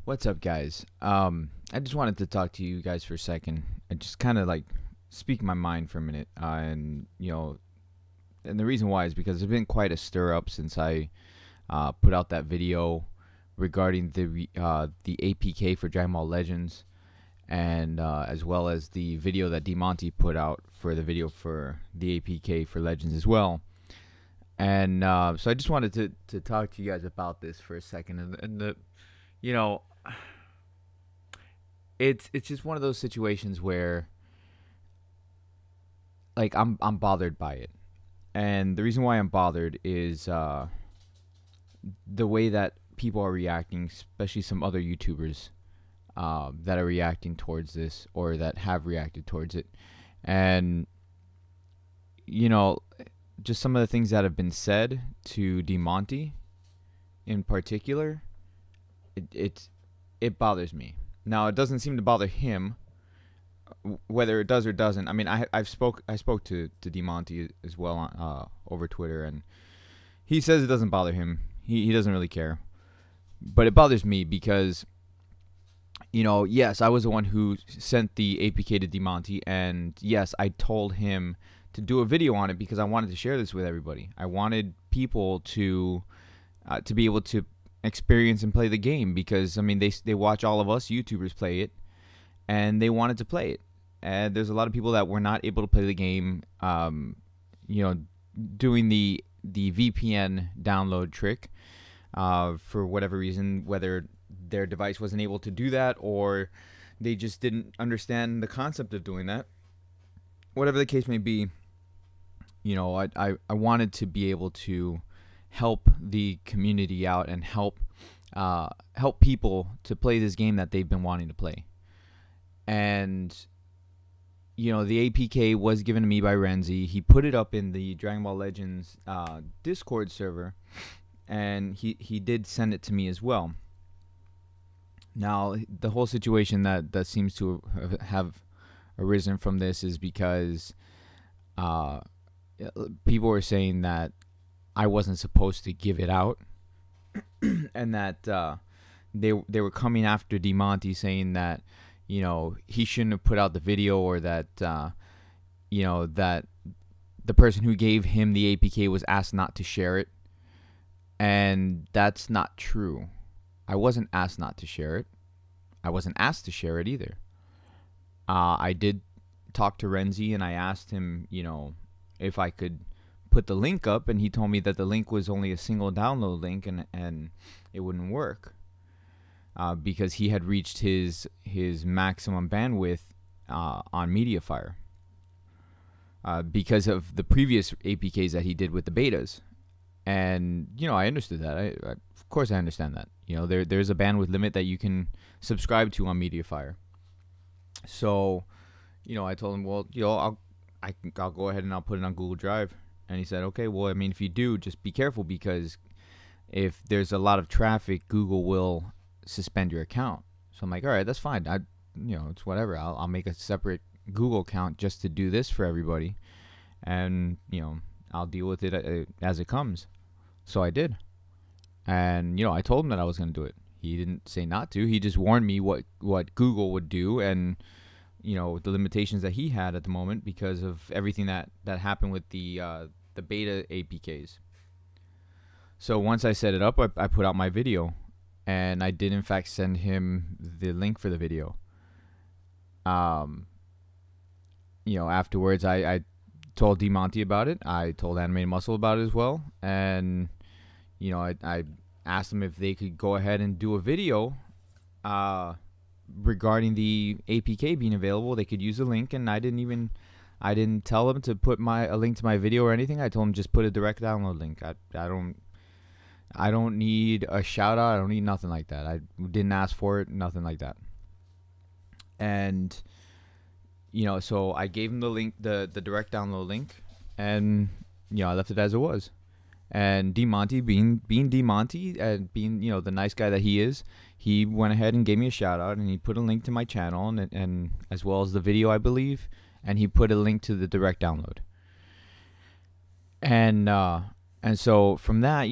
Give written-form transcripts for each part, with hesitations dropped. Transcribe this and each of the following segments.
What's up, guys? I just wanted to talk to you guys for a second. I just kind of like speak my mind for a minute, and the reason why is because there's been quite a stir up since I put out that video regarding the APK for Dragon Ball Legends, and as well as the video that DeMonty put out for the video for the APK for Legends as well. And so I just wanted to talk to you guys about this for a second, and the you know it's just one of those situations where like I'm bothered by it. And the reason why I'm bothered is the way that people are reacting, especially some other YouTubers that are reacting towards this or that have reacted towards it. And you know, just some of the things that have been said to DeMonty in particular, it bothers me. Now, it doesn't seem to bother him, whether it does or doesn't. I mean, I spoke to DeMonty as well over Twitter, and he says it doesn't bother him. He doesn't really care, but it bothers me because, yes, I was the one who sent the APK to DeMonty, and yes, I told him to do a video on it because I wanted to share this with everybody. I wanted people to be able to experience and play the game, because I mean they watch all of us YouTubers play it, and they wanted to play it. And there's a lot of people that were not able to play the game, doing the VPN download trick for whatever reason, whether their device wasn't able to do that or they just didn't understand the concept of doing that. Whatever the case may be, I wanted to be able to help the community out and help people to play this game that they've been wanting to play. And the APK was given to me by Renzi. He put it up in the Dragon Ball Legends Discord server, and he did send it to me as well. Now, the whole situation that seems to have arisen from this is because people were saying that I wasn't supposed to give it out, and that they were coming after DeMonty, saying that he shouldn't have put out the video, or that that the person who gave him the APK was asked not to share it. And that's not true. I wasn't asked not to share it. I wasn't asked to share it either. I did talk to Renzi, and I asked him if I could put the link up, and he told me that the link was only a single download link, and it wouldn't work because he had reached his maximum bandwidth on Mediafire because of the previous APKs that he did with the betas. And I understood that. Of course I understand that. There's a bandwidth limit that you can subscribe to on Mediafire. So I told him, well, I'll go ahead and I'll put it on Google Drive. And he said, okay, well, I mean, if you do, just be careful, because if there's a lot of traffic, Google will suspend your account. So I'm like, all right, that's fine. It's whatever. I'll make a separate Google account just to do this for everybody, and I'll deal with it as it comes. So I did, and I told him that I was going to do it. He didn't say not to. He just warned me what Google would do, and the limitations that he had at the moment because of everything that happened with the beta APKs. So once I set it up, I put out my video, and I did in fact send him the link for the video. Afterwards I told DeMonty about it. I told Animated Muscle about it as well, and I asked them if they could go ahead and do a video regarding the APK being available. They could use the link, and I didn't tell them to put a link to my video or anything. I told them just put a direct download link. I don't need a shout out. I don't need nothing like that. I didn't ask for it, nothing like that. And so I gave him the link, the direct download link, and I left it as it was. And DeMonty, being DeMonty and being the nice guy that he is, he went ahead and gave me a shout out, and he put a link to my channel, and as well as the video, I believe, and he put a link to the direct download. And so from that,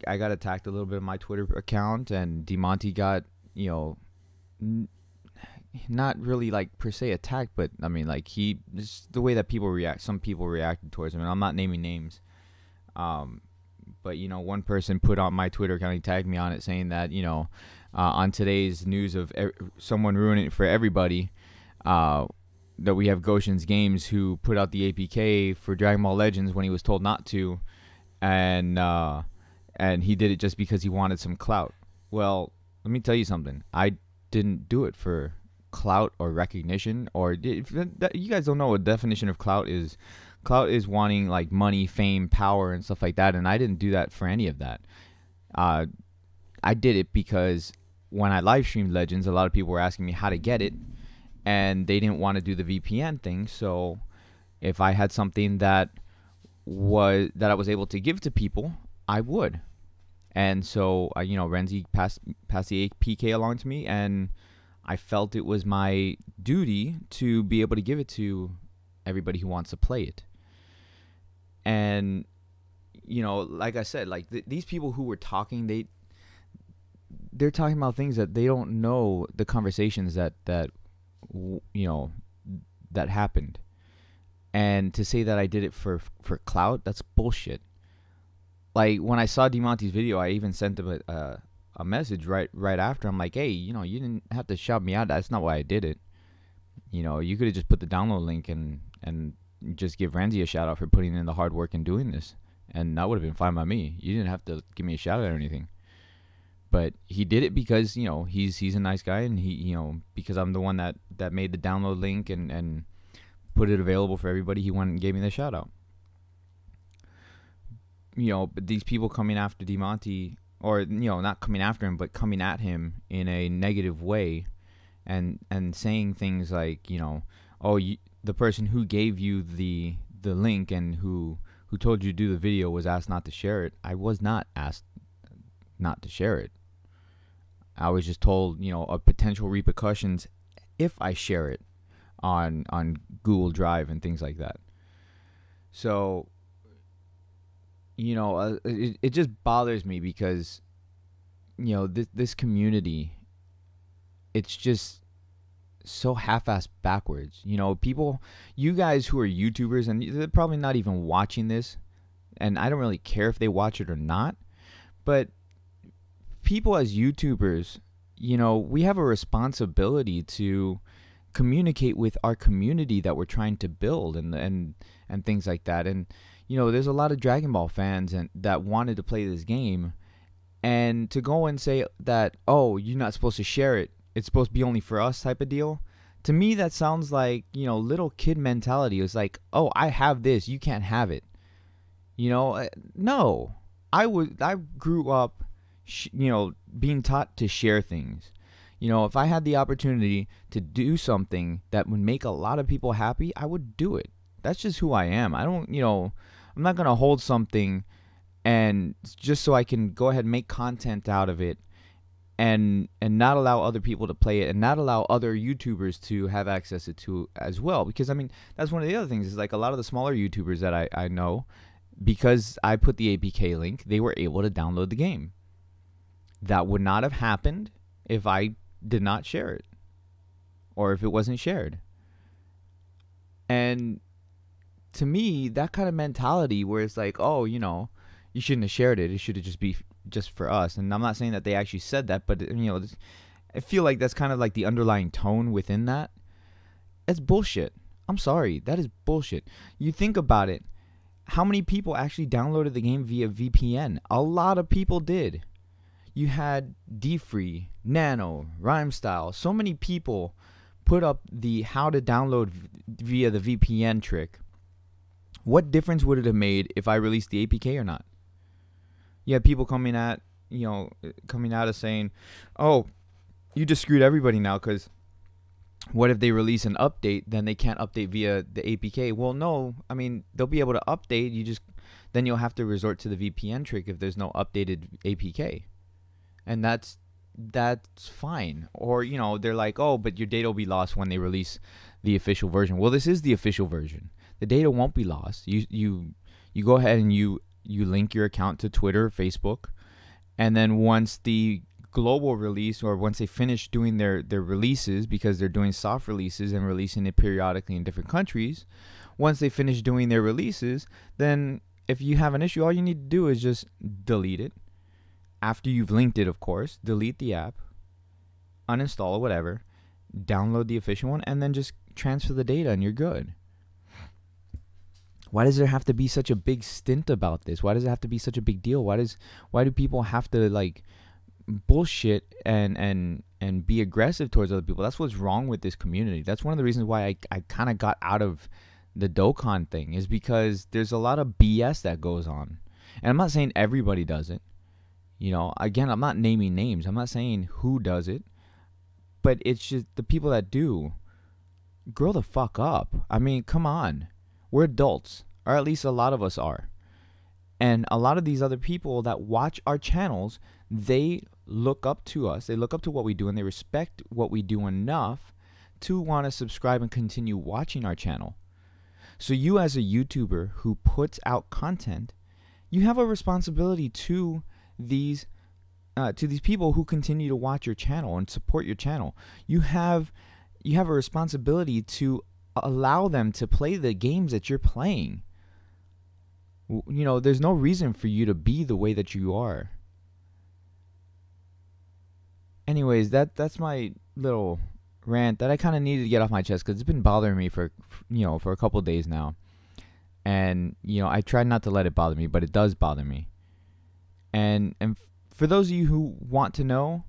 I got attacked a little bit on my Twitter account, and DeMonty got you know, not really like per se attacked, but I mean like just the way that people react. Some people reacted towards him, and I'm not naming names. But one person put on my Twitter account, he tagged me on it, saying that on today's news of someone ruining it for everybody, that we have Goshen's Games who put out the APK for Dragon Ball Legends when he was told not to, and he did it just because he wanted some clout. Well, let me tell you something. I didn't do it for clout or recognition, or you guys don't know what definition of clout is. Clout is wanting like money, fame, power, and stuff like that, and I didn't do that for any of that. I did it because when I live streamed Legends, a lot of people were asking me how to get it, and they didn't want to do the VPN thing. So if I had something that I was able to give to people, I would. And so Renzi passed the APK along to me, and I felt it was my duty to be able to give it to everybody who wants to play it. And like I said, like these people who were talking, they're talking about things that they don't know, the conversations that happened. And to say that I did it for clout, that's bullshit. Like when I saw DeMonty's video, I even sent him a message right after. I'm like, hey, you didn't have to shout me out. That's not why I did it. You could have just put the download link and just give Renzi a shout out for putting in the hard work and doing this, and that would have been fine by me. You didn't have to give me a shout out or anything. But he did it because he's a nice guy, and he because I'm the one that made the download link and put it available for everybody. He went and gave me the shout out. But these people coming after DeMonty, or not coming after him, but coming at him in a negative way, and saying things like the person who gave you the link and who told you to do the video was asked not to share it. I was not asked not to share it. I was just told of potential repercussions if I share it on Google Drive and things like that. So it just bothers me because this community, it's just so half-assed backwards. People, you guys who are YouTubers, and they're probably not even watching this, and I don't really care if they watch it or not, but people as YouTubers, we have a responsibility to communicate with our community that we're trying to build and things like that. And there's a lot of Dragon Ball fans that wanted to play this game, and to go and say that, oh, you're not supposed to share it, it's supposed to be only for us type of deal. To me, that sounds like, little kid mentality. It's like, oh, I have this, you can't have it. No. I grew up, being taught to share things. If I had the opportunity to do something that would make a lot of people happy, I would do it. That's just who I am. I don't, I'm not going to hold something and just so I can go ahead and make content out of it, and not allow other people to play it, and not allow other YouTubers to have access to as well. Because, I mean, that's one of the other things, is like a lot of the smaller YouTubers that I know, because I put the APK link, they were able to download the game. That would not have happened if I did not share it, or if it wasn't shared. And to me, that kind of mentality where it's like, oh, you shouldn't have shared it, it should have just be just for us. And I'm not saying that they actually said that, but I feel like that's kind of like the underlying tone within that. It's bullshit. I'm sorry, that is bullshit. You think about it, how many people actually downloaded the game via VPN? A lot of people did. You had D-Free, Nano, Rhymestyle, so many people put up the how to download via the VPN trick. What difference would it have made if I released the APK or not? You had people coming out of saying, oh, you just screwed everybody now, because what if they release an update, then they can't update via the APK? Well, no, I mean, they'll be able to update, then you'll have to resort to the VPN trick if there's no updated APK. And that's fine. Or, they're like, oh, but your data will be lost when they release the official version. Well, this is the official version. The data won't be lost. You go ahead and you link your account to Twitter or Facebook, and then once the global release, or once they finish doing their releases, because they're doing soft releases and releasing it periodically in different countries, once they finish doing their releases, then if you have an issue, all you need to do is just delete it. After you've linked it, of course, delete the app, uninstall or whatever, download the official one, and then just transfer the data and you're good. Why does there have to be such a big stint about this? Why does it have to be such a big deal? Why do people have to like bullshit and be aggressive towards other people? That's what's wrong with this community. That's one of the reasons why I kind of got out of the Dokkan thing, is because there's a lot of BS that goes on. And I'm not saying everybody does it. You know, again, I'm not naming names. I'm not saying who does it. But it's just the people that do, grow the fuck up. I mean, come on. We're adults, or at least a lot of us are. And a lot of these other people that watch our channels, they look up to us. They look up to what we do, and they respect what we do enough to want to subscribe and continue watching our channel. So you, as a YouTuber who puts out content, you have a responsibility to these people who continue to watch your channel and support your channel. You have a responsibility to allow them to play the games that you're playing. You know, there's no reason for you to be the way that you are. Anyways, that's my little rant that I kind of needed to get off my chest, because it's been bothering me for a couple days now. And I tried not to let it bother me, but it does bother me. And for those of you who want to know,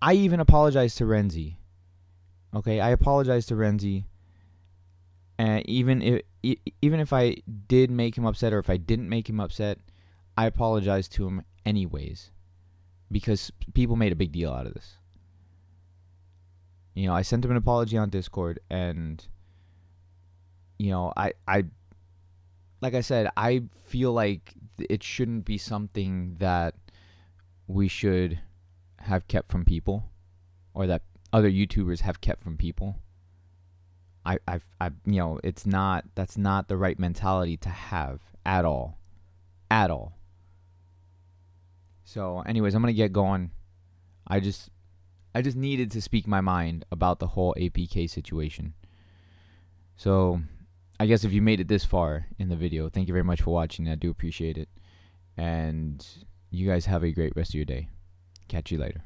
I even apologize to Renzi. Okay, I apologize to Renzi. And even if I did make him upset, or if I didn't make him upset, I apologize to him anyways, because people made a big deal out of this. I sent him an apology on Discord, and I like I said, I feel like it shouldn't be something that we should have kept from people, or that other YouTubers have kept from people. That's not the right mentality to have at all. So anyways, I'm going to get going. I just needed to speak my mind about the whole APK situation. So I guess if you made it this far in the video, thank you very much for watching. I do appreciate it. And you guys have a great rest of your day. Catch you later.